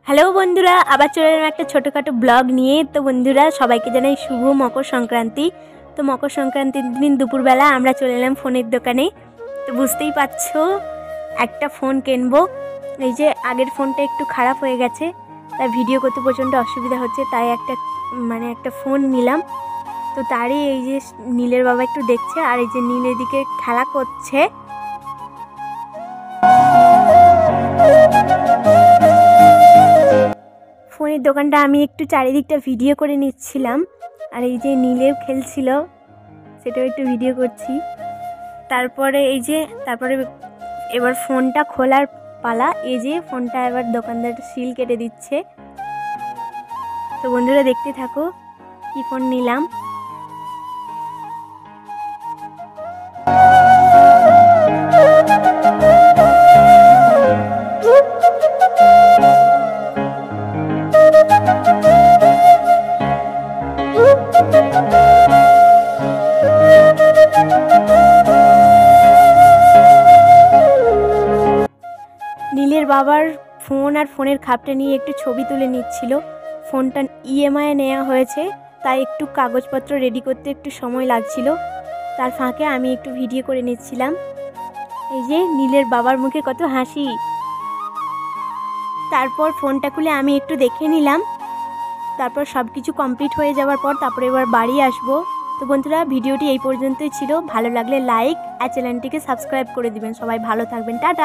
Hello বন্ধুরা, আবার চলে এলাম একটা ছোটোখাটো ব্লগ নিয়ে। তো বন্ধুরা, সবাইকে জানাই শুভ মকর সংক্রান্তি। তো মকর সংক্রান্তির দিন দুপুরবেলা আমরা চলে এলাম ফোনের দোকানে। তো বুঝতেই পারছো, একটা ফোন কিনবো। এই যে আগের ফোনটা একটু খারাপ হয়ে গেছে, তাই ভিডিও করতে প্রচণ্ড অসুবিধা হচ্ছে, তাই একটা ফোন নিলাম। তো তারই এই যে নীলের বাবা একটু দেখছে, আর এই যে নীল এদিকে খেলা করছে। ফোনের দোকানটা আমি একটু চারিদিকটা ভিডিও করে নিচ্ছিলাম, আর এই যে নীলেও খেলছিল সেটাও একটু ভিডিও করছি। তারপরে এবার ফোনটা খোলার পালা। এই যে ফোনটা এবার দোকানদার সিল কেটে দিচ্ছে। তো বন্ধুরা দেখতে থাকো কি ফোন নিলাম। নীলের বাবার ফোন আর ফোনের খাপটা নিয়ে একটু ছবি তুলে নিচ্ছিল। ফোনটা ইএমআই নেওয়া হয়েছে, তাই একটু কাগজপত্র রেডি করতে একটু সময় লাগছিল। তার ফাঁকে আমি একটু ভিডিও করে নিচ্ছিলাম। এই যে নীলের বাবার মুখে কত হাসি। তারপর ফোনটা খুলে আমি একটু দেখে নিলাম। তারপর সব কিছু কমপ্লিট হয়ে যাওয়ার পর তারপরে এবার বাড়ি আসবো। তো বন্ধুরা, ভিডিওটি এই পর্যন্তই ছিল। ভালো লাগলে লাইক আর চ্যানেলটিকে সাবস্ক্রাইব করে দিবেন। সবাই ভালো থাকবেন, টাটা।